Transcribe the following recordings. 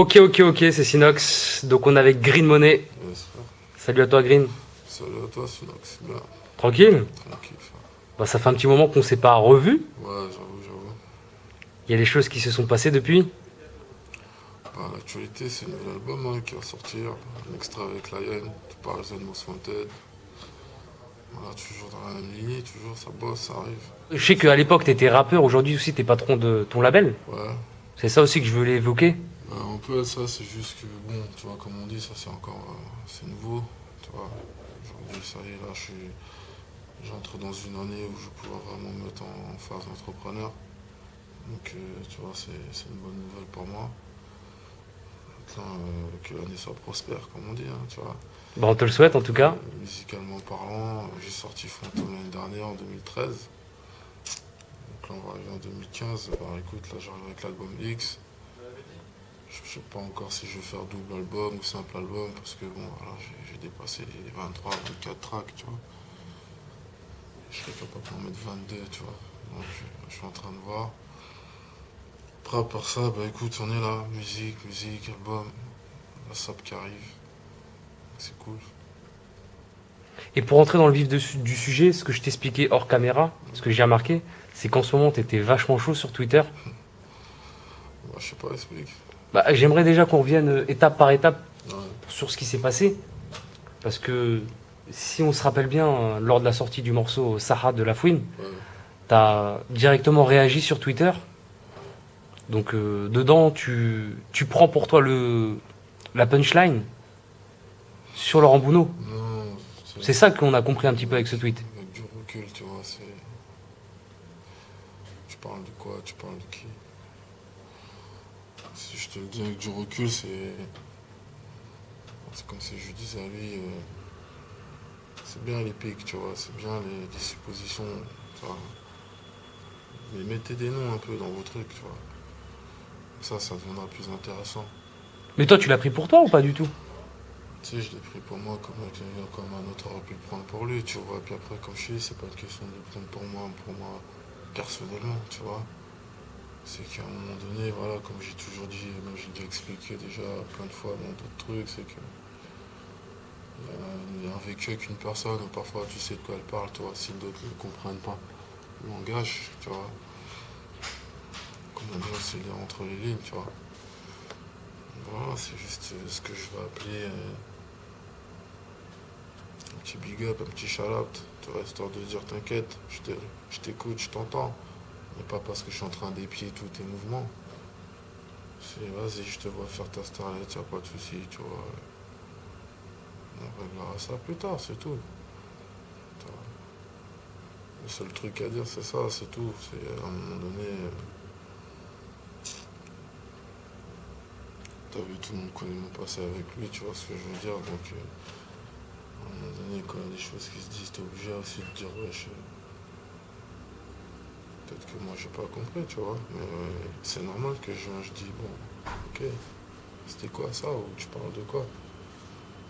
Ok, c'est Sinox. Donc on est avec Green Money. Yes, frère. Salut à toi Green. Salut à toi, Sinox. Bien, Tranquille. tranquille, frère. Bah, ça fait un petit moment qu'on s'est pas revu. Ouais, j'avoue. Il y a des choses qui se sont passées depuis. Bah, l'actualité, c'est le nouvel album qui va sortir. Un extrait avec Lion, Parison Most Wanted. Voilà, toujours dans la même lignée, toujours, ça bosse, ça arrive. Je sais qu'à l'époque t'étais rappeur, aujourd'hui aussi t'es patron de ton label. Ouais, C'est ça aussi que je voulais évoquer. un peu ça, c'est juste que, bon, tu vois, comme on dit, ça c'est encore, c'est nouveau. Tu vois, aujourd'hui, ça y est, là, j'entre dans une année où je vais pouvoir vraiment me mettre en phase d'entrepreneur. Donc, tu vois, c'est une bonne nouvelle pour moi. Maintenant, que l'année soit prospère, comme on dit, hein, tu vois. Bah, on te le souhaite en tout cas. Musicalement parlant, j'ai sorti Fantôme l'année dernière en 2013. Donc là, on va arriver en 2015. Alors écoute, là, j'arrive avec l'album X. Je sais pas encore si je vais faire double album ou simple album parce que bon, voilà, j'ai dépassé les 23, 24 tracks, tu vois. Je serais capable d'en mettre 22, tu vois. Donc je suis en train de voir. Après, à part ça, bah écoute, on est là. Musique, album. La sap qui arrive. C'est cool. Et pour entrer dans le vif du sujet, ce que je t'expliquais hors caméra, ce que j'ai remarqué, c'est qu'en ce moment t'étais vachement chaud sur Twitter. Bah, je sais pas, explique. Bah, j'aimerais déjà qu'on revienne étape par étape Ouais, sur ce qui s'est passé. Parce que si on se rappelle bien, lors de la sortie du morceau Sahara de La Fouine, ouais. t'as directement réagi sur Twitter. Donc dedans, tu prends pour toi la punchline sur Laurent Bounot. Non, C'est ça qu'on a compris un petit peu avec ce tweet. avec du recul, tu vois, c'est. Tu parles de quoi? Tu parles de qui? Si je te le dis avec du recul, c'est. C'est comme si je lui disais à lui. C'est bien les pics, tu vois, c'est bien les suppositions, tu vois. Mais mettez des noms un peu dans vos trucs, tu vois. Ça deviendra plus intéressant. Mais toi, tu l'as pris pour toi ou pas du tout? Tu sais, je l'ai pris pour moi comme un autre aurait pu le prendre pour lui, tu vois. Et puis après, comme je dis, c'est pas une question de le prendre pour moi personnellement, tu vois. C'est qu'à un moment donné, voilà, comme j'ai toujours dit, même j'ai déjà expliqué déjà plein de fois dans d'autres trucs, c'est que il y a un vécu avec une personne, où parfois tu sais de quoi elle parle, tu vois, si d'autres ne comprennent pas le langage, tu vois. Comment dire, c'est lire entre les lignes, tu vois. Voilà, c'est juste ce que je vais appeler un petit big up, un petit shout-out, tu vois, histoire de dire t'inquiète, je t'écoute, je t'entends. Mais pas parce que je suis en train d'épier tous tes mouvements. C'est vas-y, je te vois faire ta starlet, y'a pas de souci, tu vois. On réglera ça plus tard, c'est tout. Tu vois. Le seul truc à dire, c'est ça, c'est tout. C'est à un moment donné, t'as vu, tout le monde connaît mon passé avec lui, tu vois ce que je veux dire. Donc, à un moment donné, quand il y a des choses qui se disent, t'es obligé aussi de dire, wesh, peut-être que moi j'ai pas compris, tu vois. Mais c'est normal que je dis, bon, ok, c'était quoi ça, ou tu parles de quoi?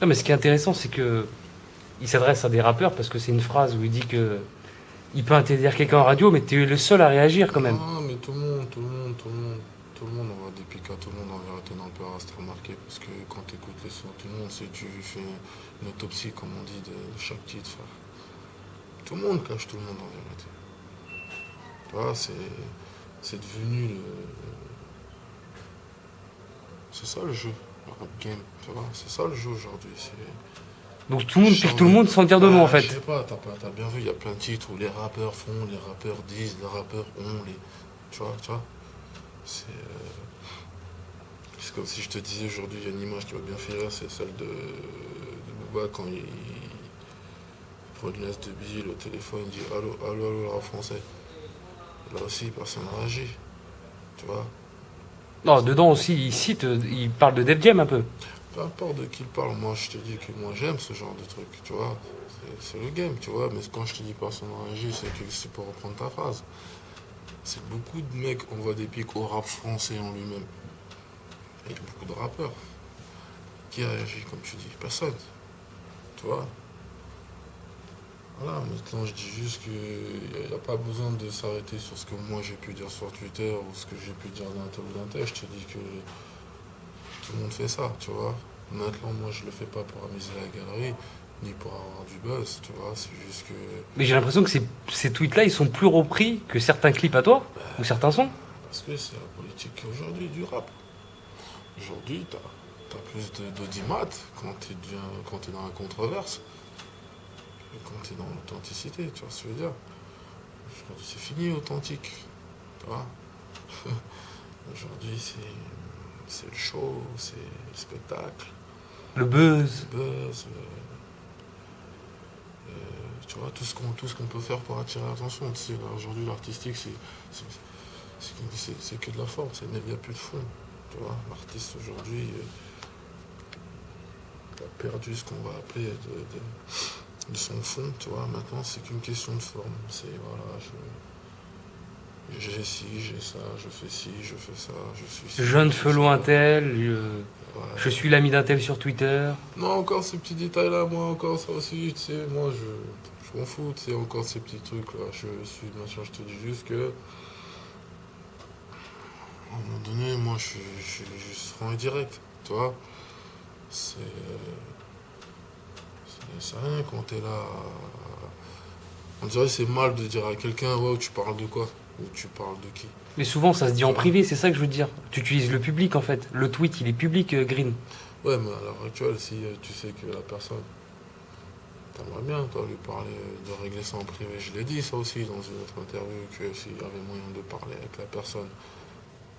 Non, mais ce qui est intéressant, c'est que il s'adresse à des rappeurs parce que c'est une phrase où il dit que il peut interdire quelqu'un en radio, mais t'es le seul à réagir quand même. Non, mais tout le monde envoie des pics à tout le monde en vérité dans le peur à se remarquer parce que quand tu écoutes les sons, tout le monde sait que tu fais une autopsie, comme on dit, de chaque titre, frère. Tout le monde cache tout le monde en vérité. Tu vois, c'est devenu le. C'est ça le jeu, le rap game, tu vois, c'est ça le jeu aujourd'hui. C'est. Donc tout le monde pique tout le monde sans dire de mots en Je fait. sais pas, t'as bien vu, il y a plein de titres où les rappeurs font, les rappeurs disent, les rappeurs ont, les. Tu vois, c'est. C'est comme si je te disais aujourd'hui, il y a une image qui m'a bien fait rire, c'est celle de Booba quand il prend une laisse de billes, le téléphone, il dit allô, allô, allô, le rap français. Et là aussi, personne n'a réagi, tu vois. Non, dedans aussi, il cite, il parle de Def Jam un peu. Peu importe de qui il parle, moi je te dis que moi j'aime ce genre de truc, tu vois. C'est le game, tu vois. Mais quand je te dis personne n'a réagi, c'est que c'est pour reprendre ta phrase. C'est beaucoup de mecs envoient des pics au rap français en lui-même. Et il y a beaucoup de rappeurs. Qui a réagi, comme tu dis? Personne, tu vois. Voilà, maintenant je dis juste qu'il n'y a pas besoin de s'arrêter sur ce que moi j'ai pu dire sur Twitter ou ce que j'ai pu dire d'un tel ou d'un tel. Je te dis que tout le monde fait ça, tu vois. Maintenant, moi, je le fais pas pour amuser la galerie, ni pour avoir du buzz, tu vois. C'est juste que. Mais j'ai l'impression que ces tweets-là, ils sont plus repris que certains clips à toi, ou certains sons. Parce que c'est la politique aujourd'hui du rap. Aujourd'hui, t'as plus d'audimat quand t'es dans la controverse que quand t'es dans l'authenticité, tu vois ce que je veux dire. Aujourd'hui, c'est fini authentique, tu vois. Aujourd'hui, c'est le show, c'est le spectacle, Le buzz. le buzz, tu vois, tout ce qu'on peut faire pour attirer l'attention. Tu sais, là, aujourd'hui, l'artistique, c'est que de la forme, il n'y a plus de fond. Tu vois, l'artiste aujourd'hui, il a perdu ce qu'on va appeler de son fond, tu vois. Maintenant, c'est qu'une question de forme. C'est, voilà, j'ai ci, j'ai ça, je fais ci, je fais ça, je suis ci. Jeune je fais fellow ça. intel, Ouais. je suis l'ami d'un tel sur Twitter. Non, encore ces petits détails-là, moi, encore ça aussi, tu sais, moi, je m'en fous, tu sais, encore ces petits trucs-là. Je te dis juste que, à un moment donné, moi, je suis juste franc et direct, tu vois. C'est rien quand t'es là. On dirait que c'est mal de dire à quelqu'un, ouais, tu parles de quoi? Ou tu parles de qui? Mais souvent, ça se dit en Ouais. privé, c'est ça que je veux dire. Tu utilises le public en fait. Le tweet, il est public, Green. Ouais, mais à l'heure actuelle, si tu sais que la personne, t'aimerais bien, toi, lui parler, de régler ça en privé. Je l'ai dit, ça aussi, dans une autre interview, que s'il y avait moyen de parler avec la personne,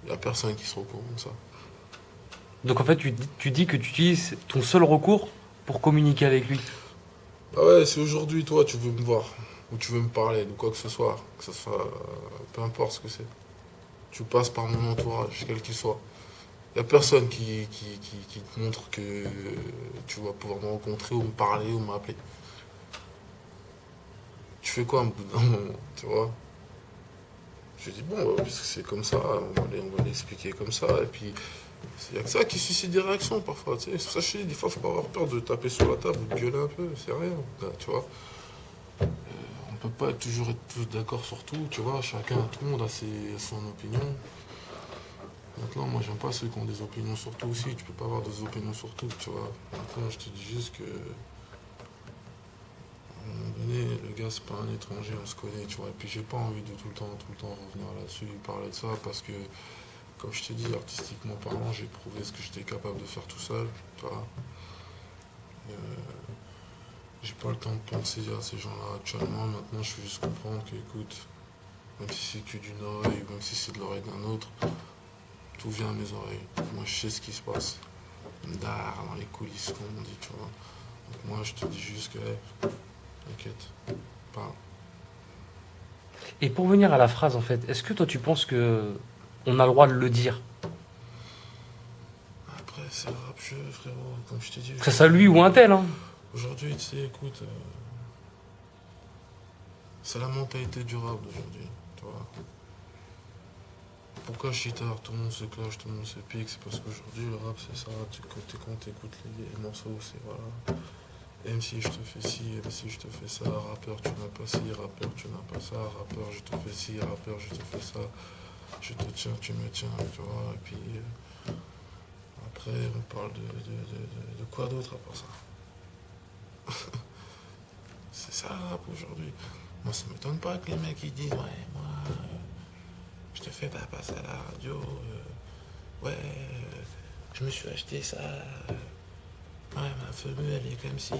il n'y a personne qui sera au courant de ça. Donc en fait, tu dis que tu utilises ton seul recours pour communiquer avec lui. Ah ouais, si aujourd'hui, toi, tu veux me voir, ou tu veux me parler de quoi que ce soit, peu importe ce que c'est, tu passes par mon entourage, quel qu'il soit. Il n'y a personne qui te montre que tu vas pouvoir me rencontrer ou me parler ou m'appeler. Tu fais quoi un bout d'un moment, tu vois? Je dis, bon, puisque c'est comme ça, on va l'expliquer comme ça, et puis il n'y a que ça qui suscite des réactions parfois, tu sais. C'est pour ça que je te dis, des fois, faut pas avoir peur de taper sur la table ou de gueuler un peu, c'est rien, là, tu vois. On peut pas toujours être tous d'accord sur tout, tu vois, tout le monde a son opinion. Maintenant, moi, j'aime pas ceux qui ont des opinions sur tout aussi, tu peux pas avoir des opinions sur tout, tu vois. Maintenant, je te dis juste que, à un moment donné, le gars, c'est pas un étranger, on se connaît, tu vois. Et puis, j'ai pas envie de tout le temps revenir là-dessus, parler de ça, parce que, comme je t'ai dit, artistiquement parlant, j'ai prouvé ce que j'étais capable de faire tout seul, tu vois. Euh, j'ai pas le temps de penser à ces gens-là actuellement. Maintenant, je fais juste comprendre que, écoute, même si c'est que d'une oreille, même si c'est de l'oreille d'un autre, tout vient à mes oreilles. Moi, je sais ce qui se passe. Dans les coulisses, comme on dit, tu vois. Donc, moi, je te dis juste que, hey, t'inquiète, parle. Et pour venir à la phrase en fait, est-ce que toi tu penses que on a le droit de le dire? Après, c'est le rap jeu, frérot, comme je t'ai dit. Que ça soit lui ou un tel, hein. Aujourd'hui, tu sais, écoute, c'est la mentalité du rap d'aujourd'hui, tu vois. Pourquoi cheater? Tout le monde se clash, tout le monde se pique. C'est parce qu'aujourd'hui, le rap, c'est ça. Quand t'écoutes les morceaux, c'est voilà. MC, je te fais ci, MC, je te fais ça. Rappeur, tu n'as pas ci. Rappeur, tu n'as pas ça. Rappeur, je te fais ci. Rappeur, je te fais ça. Je te tiens, tu me tiens, tu vois. Et puis, après, on parle de quoi d'autre à part ça? C'est ça le rap aujourd'hui. Moi, ça m'étonne pas que les mecs ils disent, ouais, moi, je te fais pas passer à la radio. Ouais, je me suis acheté ça. Ouais, ma femme, elle est comme si.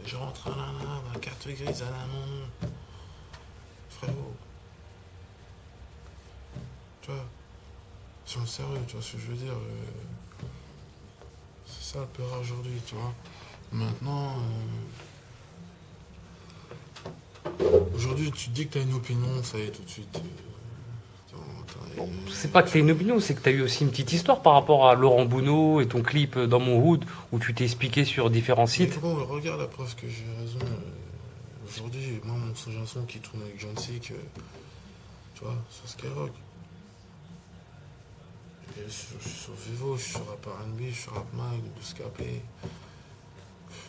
Je rentre en nana, ma carte grise à la main. Frérot. Tu vois, sur le sérieux, tu vois ce que je veux dire. C'est ça le peur aujourd'hui, tu vois. Maintenant, aujourd'hui, tu te dis que t'as une opinion, ça y est, tout de suite. C'est pas que t'as une opinion, c'est que t'as eu aussi une petite histoire par rapport à Laurent Bounot et ton clip dans mon hood où tu t'es expliqué sur différents Mais sites. gros, regarde la preuve que j'ai raison. Aujourd'hui, moi, mon son qui tourne avec John Sick, tu vois, sur Skyrock. Et je suis sur Vivo, je suis sur Rap R&B, je suis sur Rap Mag, Bouscapé.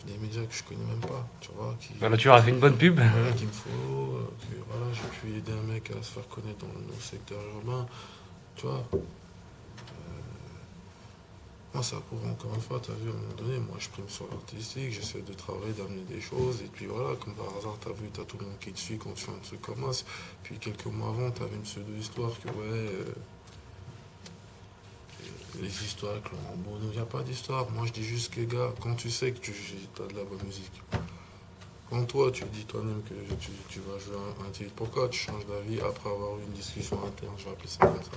Des médias que je connais même pas, tu vois. Voilà, tu auras fait une bonne pub. Voilà, qui me follow, voilà, j'ai pu aider un mec à se faire connaître dans le secteur urbain, tu vois. Moi, ça pour encore une fois, t'as vu, à un moment donné, moi, je prime sur l'artistique, j'essaie de travailler, d'amener des choses, et puis voilà, comme par hasard, t'as vu, t'as tout le monde qui te suit quand tu fais un truc comme ça. Puis quelques mois avant, t'avais une pseudo-histoire que, ouais, les histoires avec Laurent Bono, il n'y a pas d'histoire. Moi, je dis juste que, gars, quand tu sais que tu as de la bonne musique, quand toi, tu dis toi-même que tu vas jouer un titre, pourquoi tu changes d'avis après avoir eu une discussion interne, je vais appeler ça comme ça.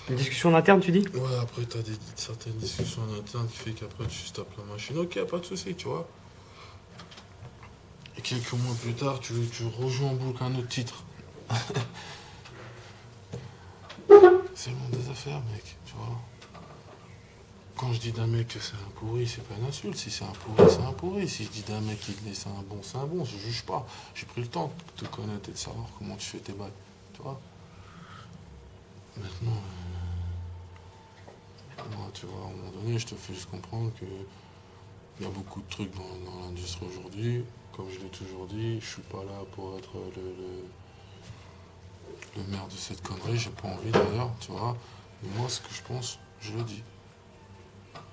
Une discussion en interne, tu dis? Ouais, après, t'as certaines discussions en interne qui fait qu'après, tu tapes la machine. Ok, pas de souci, tu vois. Et quelques mois plus tard, tu rejoues en boucle un autre titre. C'est le monde des affaires, mec, tu vois. Quand je dis d'un mec que c'est un pourri, c'est pas une insulte. Si c'est un pourri, c'est un pourri. Si je dis d'un mec qu'il est c'est un bon, c'est un bon. Je juge pas. J'ai pris le temps de te connaître et de savoir comment tu fais tes bails. Tu vois. Maintenant, moi, tu vois, à un moment donné, je te fais juste comprendre que il y a beaucoup de trucs dans l'industrie aujourd'hui. Comme je l'ai toujours dit, je suis pas là pour être le maire de cette connerie. J'ai pas envie d'ailleurs, tu vois. Mais moi, ce que je pense, je le dis.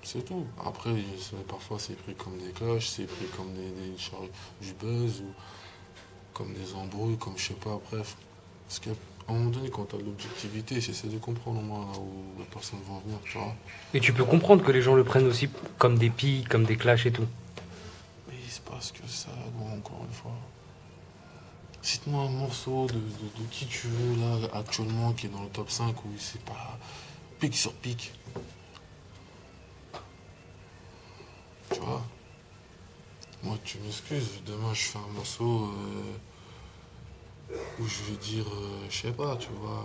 C'est tout. Après, parfois c'est pris comme des cloches, c'est pris comme du buzz ou comme des embrouilles, comme je sais pas, bref. Parce qu'à un moment donné, quand tu as de l'objectivité, j'essaie de comprendre au moins là où la personne va en venir, tu vois. Et tu peux comprendre que les gens le prennent aussi comme des piques, comme des clashs et tout. Mais il se passe que ça, bon, encore une fois. Cite-moi un morceau de qui tu veux là actuellement qui est dans le top 5 où c'est pas pic sur pic. Tu vois. Moi, tu m'excuses, demain je fais un morceau où je vais dire, je sais pas, tu vois,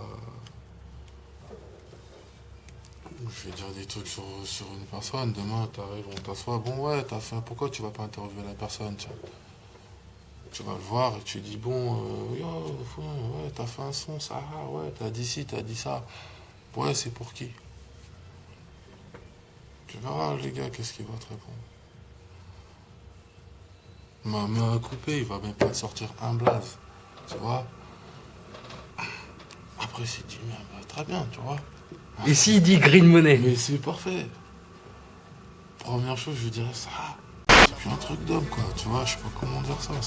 où je vais dire des trucs sur une personne. Demain, t'arrives, on t'assoit, bon ouais, t'as fait, pourquoi tu vas pas interviewer la personne, tiens. Tu vas le voir et tu dis, bon, yo, ouais, t'as fait un son, ça, ouais, t'as dit ci, t'as dit ça. Ouais, c'est pour qui? Tu verras, les gars, qu'est-ce qu'il va te répondre. Ma main à couper, il va même pas te sortir un blaze, tu vois. Après, c'est dit, mais bah, très bien, tu vois. Et s'il dit green money? Mais c'est parfait. Première chose, je dirais ça. C'est plus un truc d'homme, quoi. Tu vois, je sais pas comment dire ça. Moi,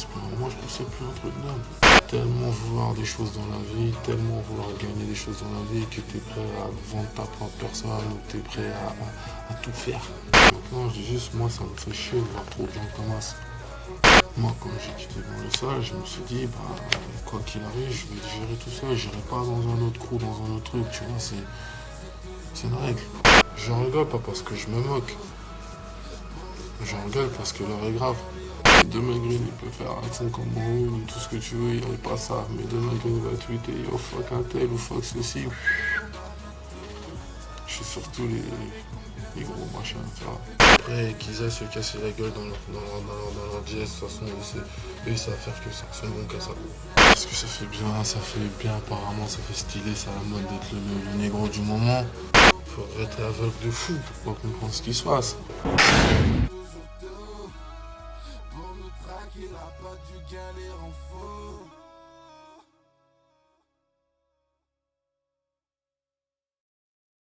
je trouve que c'est plus un truc d'homme. Tellement vouloir des choses dans la vie, tellement vouloir gagner des choses dans la vie que t'es prêt à vendre ta propre personne ou t'es prêt à tout faire. Maintenant, je dis juste, moi, ça me fait chier de voir trop de gens comme ça. Moi, quand j'ai quitté le salle, je me suis dit, bah, quoi qu'il arrive, je vais gérer tout ça. J'irai pas dans un autre crew, dans un autre truc, tu vois, c'est une règle. J'en rigole pas parce que je me moque. J'en rigole parce que l'heure est grave. Demain Green, il peut faire un son comme Maroon ou tout ce que tu veux, il n'y aurait pas ça. Mais demain Green va tweeter, yo, fuck un tel ou fuck ceci. Je suis surtout les gros machins, tu vois. Après, qu'ils aillent se casser la gueule dans leur jazz, de toute façon, eux, ils savent faire que ça. Ils sont bons qu'à ça. Parce que ça fait bien apparemment, ça fait stylé, c'est à la mode d'être le négro du moment. Faudrait être aveugle de fou pour pas comprendre ce qui se passe. Pour nous traquer, la pas du galère en faux.